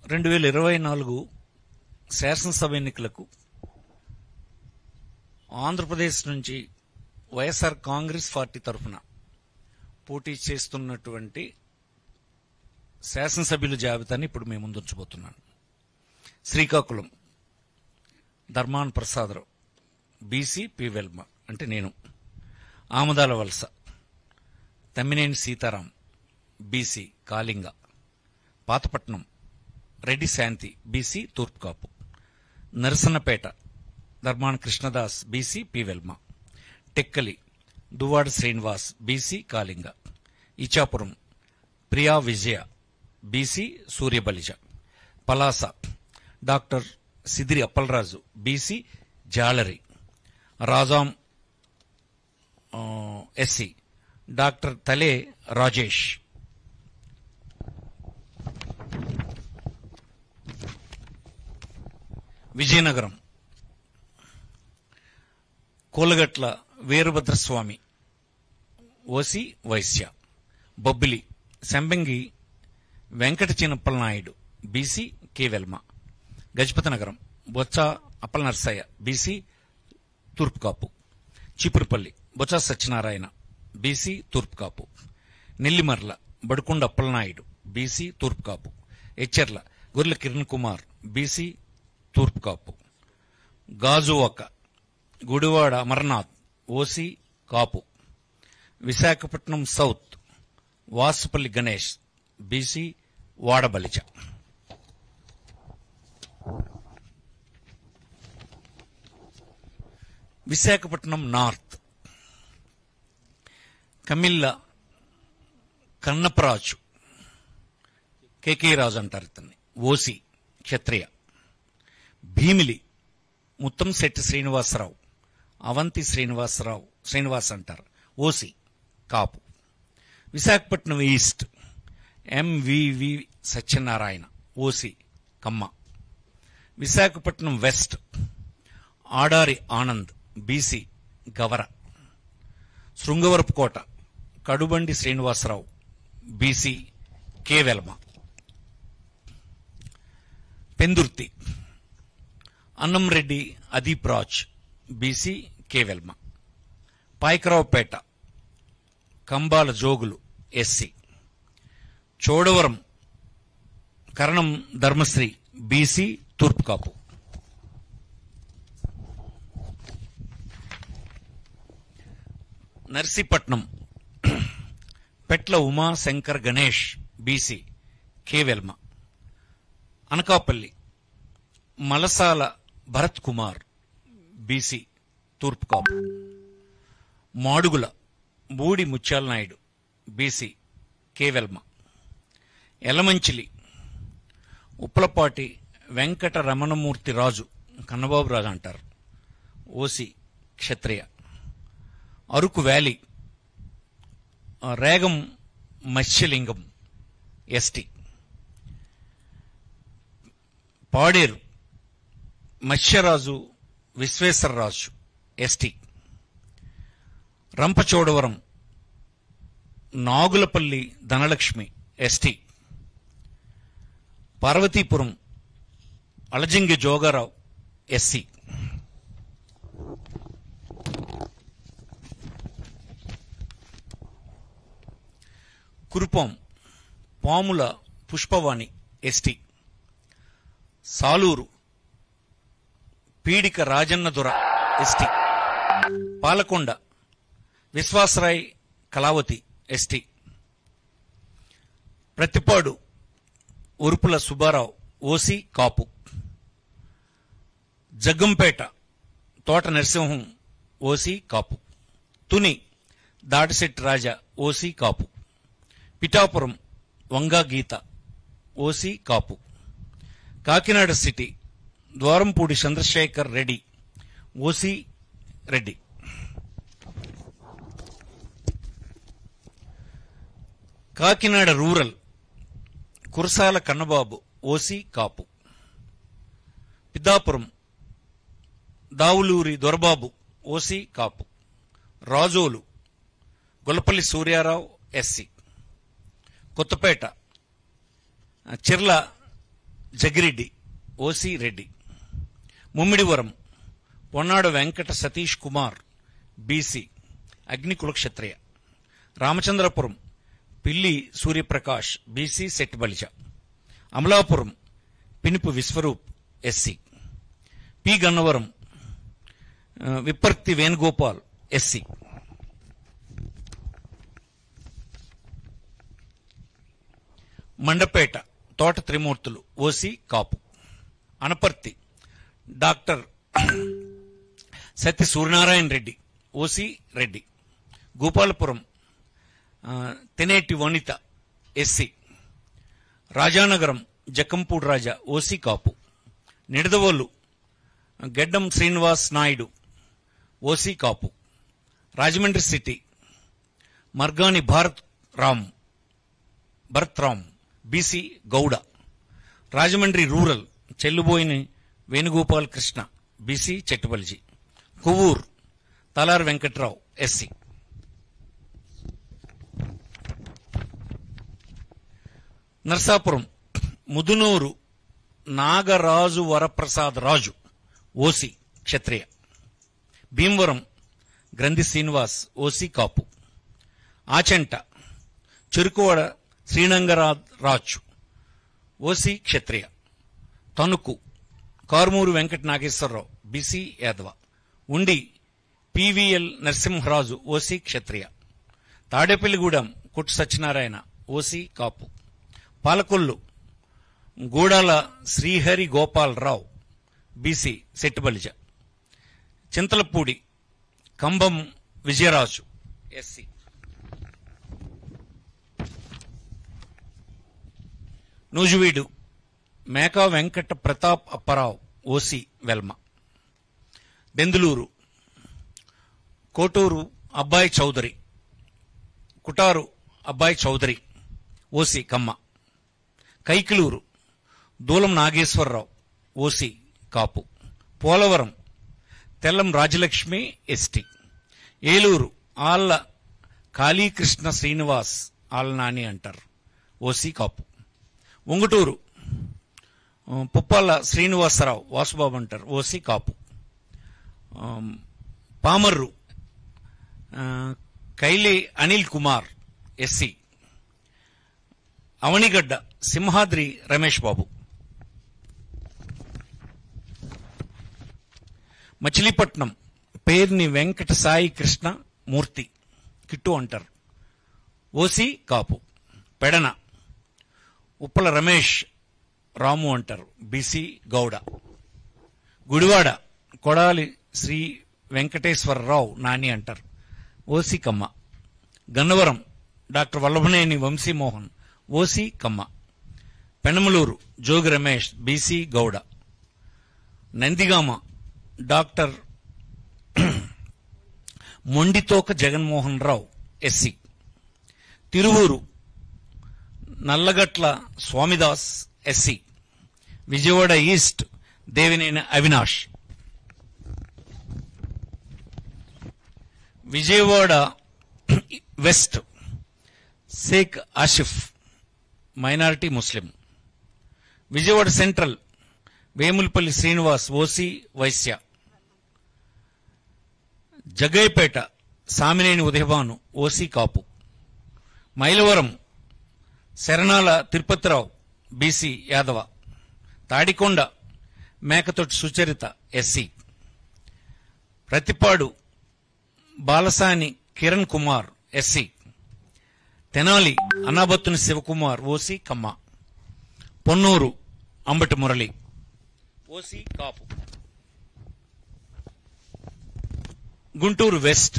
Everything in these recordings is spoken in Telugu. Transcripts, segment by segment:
2024 శాసనసభ ఎన్నికలకు ఆంధ్రప్రదేశ్ నుంచి వైఎస్ఆర్ కాంగ్రెస్ పార్టీ తరఫున పోటీ చేస్తున్నటువంటి శాసనసభ్యుల జాబితాని ఇప్పుడు మేము ముందుంచబోతున్నాను. శ్రీకాకుళం ధర్మాన ప్రసాదరావు బీసీ పి వెల్మ అంటే నేను. Amadalavalasa Tammineni Sitaram BC Kalinga. Pathapatnam Reddy Shanti BC తూర్పు Kapu. Narasannapeta Dharmana Krishnadas BC P Velama. Tekkali Duvvada Srinivas BC Kalinga. Ichapuram Priya Vijaya BC Suryabalija. Palasa doctor Sidiri Appalaraju BC Jalari. Rajam SC doctor Thale Rajesh. Vizianagaram Kolagatla Veerabhadraswamy OC Vaishya. Bobbili Sambangi Venkata Chinnappala Naidu BC K Velama. Gajapathinagaram Botcha Appala Narsaiah BC తూర్పు కాపు. చీపురుపల్లి బొత్స సత్యనారాయణ బీసీ తూర్పు కాపు. నెల్లిమర్ల బడుకొండ అప్పలనాయుడు బీసీ తూర్పు కాపు. ఎచ్చెర్ల గొర్రెల కిరణ్ కుమార్ బీసీ తూర్పు Kapu. Gajuwaka Gudivada Amarnath OC Kapu. Visakhapatnam south Vasupalli Ganesh BC Vadabalija. Visakhapatnam north Kamilla Kannaparaju KK Raju అంటారు ఇతన్ని ఓసీ క్షత్రియ. భీమిలి ముత్తంశెట్టి శ్రీనివాసరావు అవంతి శ్రీనివాస్ అంటారు OC Kapu. Visakhapatnam east MVV Satyanarayana OC Kamma. Visakhapatnam west Adari Anand BC Gavara. Srungavarapukota Kadubandi Srinivasarao BC K Velama. Pendurthi Annamreddy Adeep Raj BC K Velama. Payakaraopeta Kambala Jogulu SC. Chodavaram Karanam Dharmasri BC తూర్పు Kapu. Narsipatnam Petla Umashankar Ganesh BC K Velama. Anakapalli Malasala Bharat Kumar BC తూర్పు కాపు. Madugula Boodi Mutyala Naidu BC K Velama. ఎలమంచిలి ఉప్పలపాటి వెంకట రమణమూర్తి రాజు కన్నబాబు రాజు అంటారు OC Kshatriya. Araku valley Regam Matsyalingam ST. Paderu Matsyaraju Visweswararaju ST. Rampachodavaram Nagulapalli Dhanalakshmi ST. Parvathipuram Alajangi Jogarao SC. Kurupam Pamula Pushpavani ST. Salur Peedika Rajanna Dora ST. Palakonda Viswasarai Kalavathi ST. Prathipadu Urupula Subbarao OC Kapu. Jaggampeta Thota Narasimham OC Kapu. Tuni Dadisetti Raja OC Kapu. Pithapuram Vanga Geetha OC Kapu. Kakinada city Dwarampudi Chandrasekhar Reddy OC Reddy. Kakinada rural Kurasala Kannababu OC Kapu. Peddapuram Davuluri Dorababu OC Kapu. Razole Gollapalli Suryarao SC. Kothapeta Chirla Jaggireddy OC Reddy. Mummidivaram Ponnada Venkata Satish Kumar BC Agnikula Kshatriya. Ramachandrapuram Pilli Suryaprakash BC Setti Balija. Amalapuram Pinipe Viswarup SC. P Gannavaram Vipparthi Venugopal SC. Mandapeta Thota Trimurthulu OC Kapu. Anaparthi doctor Satya Suryanarayana Reddy OC Reddy. Gopalapuram Taneti Vanitha SC. Rajanagaram Jakkampudi Raja OC Kapu. Nidadavolu Geddam Srinivas Naidu OC Kapu. Rajahmundry city Margani Bharat Ram BC Gouda. Rajahmundry rural Chelluboina Venugopal Krishna BC Settibalija. Kovvur Talari Venkatrao SC. Narsapuram Mudunuri Nagaraju Varaprasad Raju OC Kshatriya. Bhimavaram Granthi Srinivas OC Kapu. Achanta Cherukuvada Srinangaraju OC Kshatriya. Tanuku Karumuri Venkata Nageswararao BC Yadava. ఉండి పివిఎల్ నరసింహరాజు ఓసి క్షత్రియ. తాడేపల్లిగూడెం కొట్టు సత్యనారాయణ ఓసి కాపు. పాలకొల్లు గూడాల శ్రీహరి గోపాలరావు బీసీ సెట్టుబలిజ. చింతలపూడి కంబం విజయరాజు ఎస్సీ. నూజువీడు మేకా వెంకట ప్రతాప్ అప్పారావు ఓసి వెల్మ. బెందులూరు కోటూరు అబ్బాయి చౌదరి. కుటారు అబ్బాయి చౌదరి ఓసి కమ్మ. కైకిలూరు దూలం నాగేశ్వరరావు ఓసి కాపు. పోలవరం తెల్లం రాజలక్ష్మి ఎస్టీ. ఏలూరు ఆళ్ల కాళీకృష్ణ శ్రీనివాస్ ఆళ్నాని అంటారు ఓసి కాపు. ఉంగుటూరు పుప్పాల శ్రీనివాసరావు వాసుబాబు అంటారు ఓసి కాపు. పామర్రు కైలే అనిల్ కుమార్ ఎస్సీ. అవనిగడ్డ సింహాద్రి రమేష్ బాబు. మచిలీపట్నం పేర్ని వెంకట సాయి కృష్ణ మూర్తి కిట్టు అంటారు ఓసి కాపు. పెడన ఉప్పల రమేష్ రాము అంటారు బీసీ గౌడ. గుడివాడ కొడాలి శ్రీ వెంకటేశ్వరరావు నాని అంటారు OC Kamma. Gannavaram doctor Vallabhaneni Vamsimohan OC Kamma. Penamaluru Jogi Ramesh BC Gouda. Nandigama doctor Monditoka Jaganmohan Rao SC. Tiruvuru Nallagatla Swamidas SC. Vijayawada east Devineni Avinash. Vijayawada west Sheikh Asif minority Muslim. Vijayawada central Vemulapalli Srinivas OC Vysya. Jaggayyapeta Samineni Udayabhanu OC కాపు. Mylavaram Sarnala Tirupathirao BC Yadava. Tadikonda Mekathoti Sucharitha SC. Prathipadu Balasani Kiran Kumar SC. Tenali Annabathuni Sivakumar OC Kamma. Ponnur Ambati Murali OC Kapu. Guntur west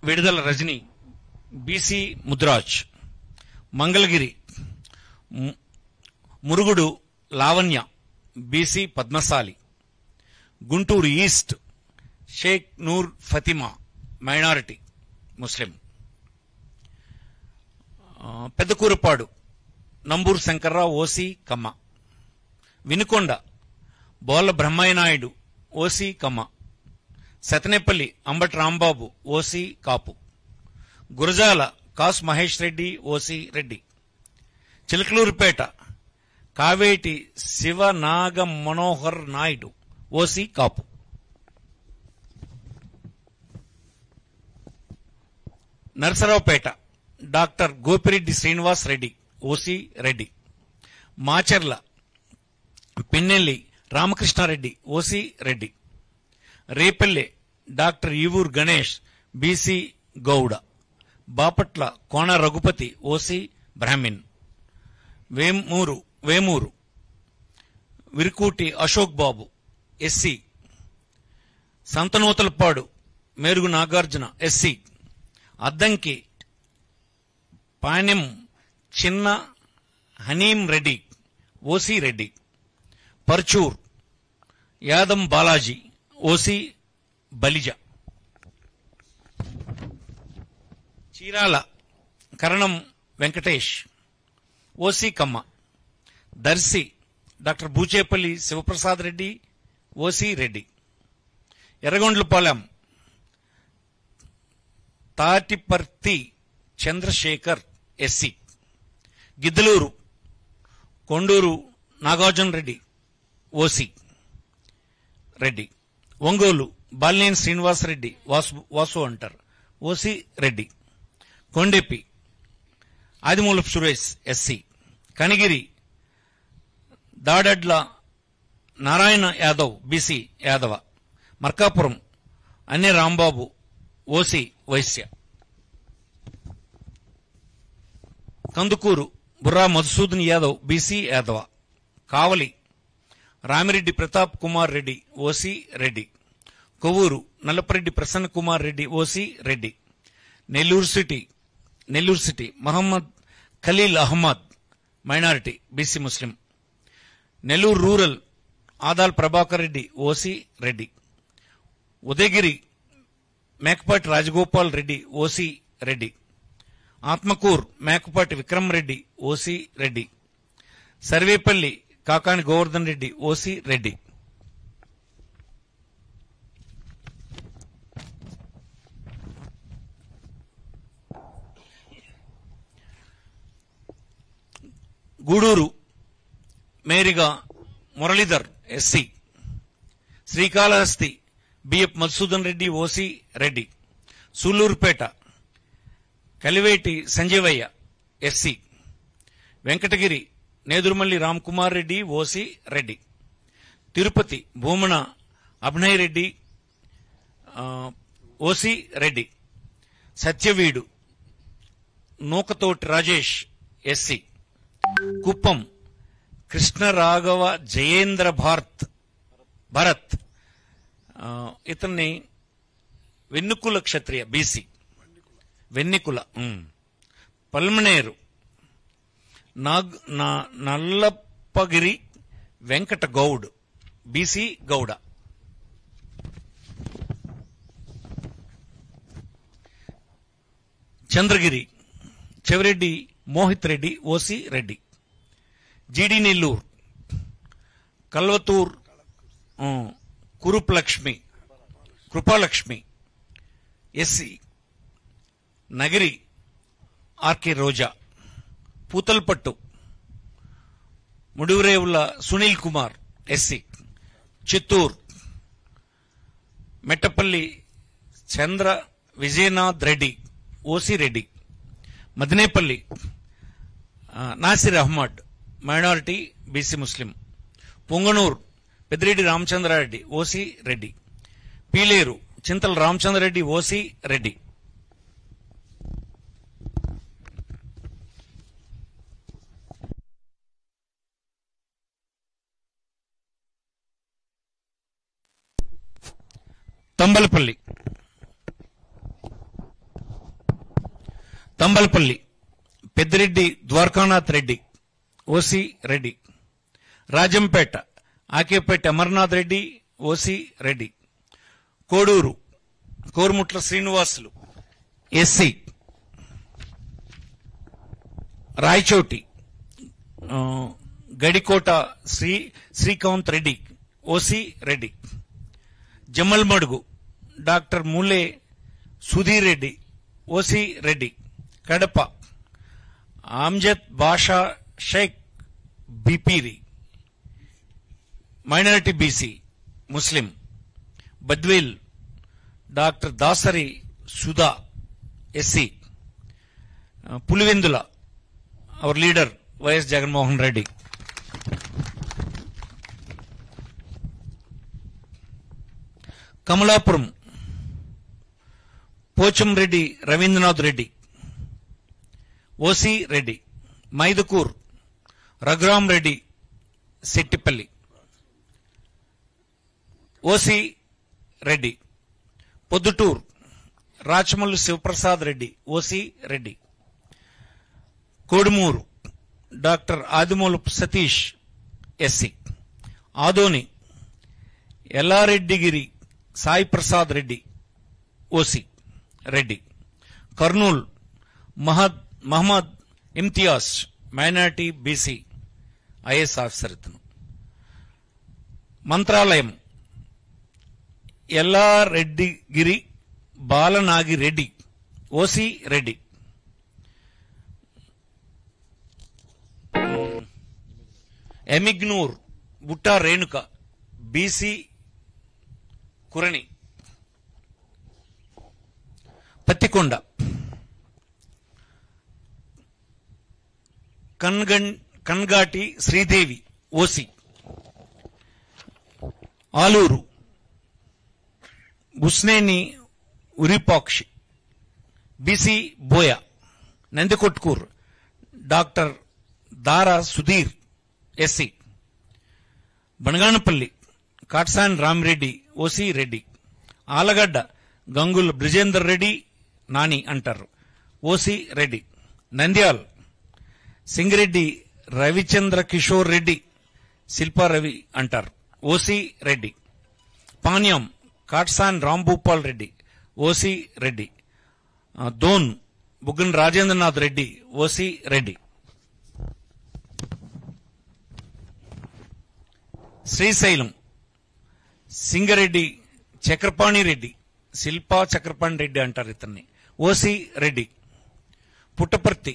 Vidadala Rajini BC Mudiraj. Mangalagiri Murugudu Lavanya BC Padmasali. Guntur east Sheikh Noor Fatima minority Muslim. Pedakurapadu Namburu Sankararao OC Kamma. Vinukonda Bolla Brahmaiah Naidu OC Kamma. Sattenapalli Ambati Rambabu OC Kapu. Gurazala Kasu Mahesh Reddy OC Reddy. Chilakaluripet Kaveti Sivanaga Manohar Naidu, OC Kapu. Narasaraopet doctor Gopireddy Srinivas Reddy, OC Reddy. Macherla Pinnelli Ramakrishnareddy, OC Reddy. Repalle doctor Evur Ganesh, BC Gouda. Bapatla Kona Raghupathi, OC Brahmin. Vemuru Varikuti Ashok Babu, SC. Santhanuthalapadu Merugu Nagarjuna, SC. Addanki Panyam Chinna Hanimi Reddy, OC Reddy. Parchur Yadam Balaji, OC Balija. Chirala Karanam Venkatesh, OC Kamma. Darsi doctor Buchepalli Sivaprasad Reddy, OC Reddy. Yerragondapalem Tatiparthi Chandrasekhar, SC. Giddalur Kondur Nagarjuna Reddy, OC Reddy. Ongole Balineni Srinivasa Reddy, Vasu అంటారు, OC Reddy. Kondapi Adimulapu Suresh, SC. Kanigiri Daddala Narayana Yadav, BC Yadava. Markapuram Anne Rambabu, OC Vysya. Kandukur Burra Madhusudan Yadav, BC Yadava. Kavali Ramireddy Pratap Kumar Reddy, OC Reddy. Kovur Nallapareddy Prasanna Kumar Reddy, OC Reddy. Nellore city Mohammed Khaleel Ahmed, minority, BC Muslim. Nellore rural Adala Prabhakar Reddy, OC Reddy. Udayagiri Mekapati Rajagopal Reddy, OC Reddy. Atmakur Mekapati Vikram Reddy, OC Reddy. Sarvepalli Kakani Govardhan Reddy, OC Reddy. Gudur Meriga Muralidhar, SC. Srikalahasti BF Madhusudan Reddy, OC Reddy. Sullurpeta Kiliveti Sanjeevaiah, SC. Venkatagiri Nedurumalli Ramkumar Reddy, OC Reddy. Tirupati Bhumana Abhinay Reddy, OC Reddy. Satyavedu Nukathoti Rajesh, SC. Kuppam Krishnaraghava Jayendra Bharat, ఇతన్ని Vannikula Kshatriya, BC. Vannikula. Palamaner Nallappagari Venkata Goud, BC Gouda. Chandragiri Chevireddy Mohith Reddy, OC Reddy. GD Nellore Kalathur Krupalakshmi, SC. Nagari RK Roja. Puthalapattu Mudivarevula Sunil Kumar, SC. Chittoor Mettapalli Chandra Vijayanath Reddy, OC Reddy. Madanapalle Nasir Ahmed, minority, BC Muslim. Punganur Peddireddy Ramachandrareddy, OC Reddy. Pileru Chintala Ramachandrareddy, OC Reddy. Thamballapalle Peddireddy Dwarakanath Reddy, OC Reddy. Rajampet Akepati Amarnath Reddy, OC Reddy. Koduru Korumutla Srinivasulu, SC. Rayachoti Gadikota Srikanth Reddy, OC Reddy. Jammalamadugu doctor Mule Sudheer Reddy, OC Reddy. Kadapa Amzad Basha Sheikh Bepari, minority BC Muslim Badvel doctor Dasari Sudha SC, Pulivendula our leader YS Jaganmohan Reddy, Kamalapuram Pochamreddy Rabindranath Reddy OC Reddy, Mydukur Raghuram Reddy Settipalli OC Reddy, Proddatur Rachamallu Sivaprasad Reddy OC Reddy, Kodumur doctor Adimulapu Satish SC, Adoni Yellareddygari Sai Prasad Reddy OC Reddy, Kurnool Mohammed Imtiaz minority BC IAS officer ఇతను, Mantralayam Yellareddygari Balanagireddy OC Reddy, Emmiganur Butta Renuka BC Kurni, Pattikonda Kangati Sridevi OC, Alur Busineni Virupakshi BC Boya, Nandikotkur doctor Dara Sudheer SC, Banaganapalle Katasani Ramireddy OC Reddy, Allagadda Gangula Brijendra Reddy Nani అంటారు ఓసీ రెడ్డి, నంద్యాల్ సింగిరెడ్డి రవిచంద్ర కిషోర్ రెడ్డి శిల్పా రవి అంటారు OC Reddy, Panyam Katasani Rambhupal Reddy OC Reddy, Dhone Buggana Rajendranath Reddy OC Reddy, Srisailam Singareddy Chakrapani Reddy Shilpa Chakrapani Reddy అంటారు ఇతన్ని OC Reddy, Puttaparthi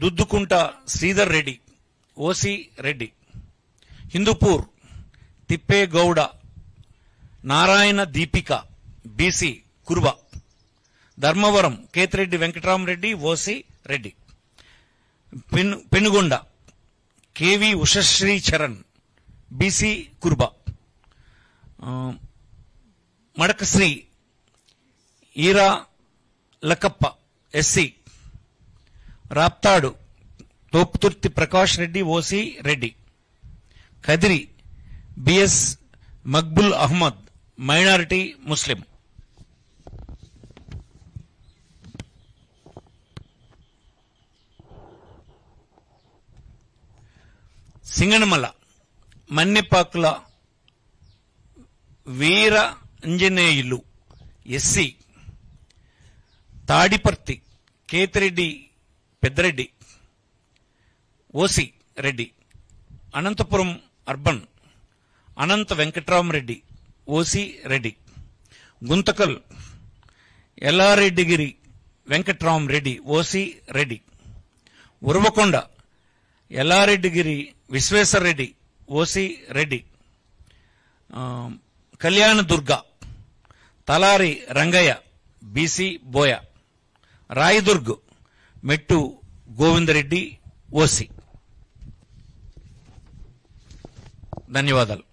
Duddukunta Sridhar Reddy OC Reddy, Hindupur Tippegowda Narayana Deepika BC Kuruba, Dharmavaram Kethireddy Venkataramireddy OC Reddy, Penukonda KV Ushashri Charan BC Kuruba, Madakasira Eera Lakkappa SC, Raptadu Thopudurthi Prakash Reddy OC Reddy, Kadiri BS Maqbool Ahmed minority Muslim, Singanamala Mannepakula Veera Anjaneyulu SC, Tadipatri Kethireddy Peddareddy OC Reddy, Anantapur urban Anantha Venkatramireddy OC Reddy, Guntakal Yellareddygari Venkatramireddy OC Reddy, Uravakonda Yellareddygari Vishweshwarreddy OC Reddy, Kalyandurg Talari Rangaiah BC Boya, Rayadurg Mettu Govindareddy OC. ధన్యవాదాలు.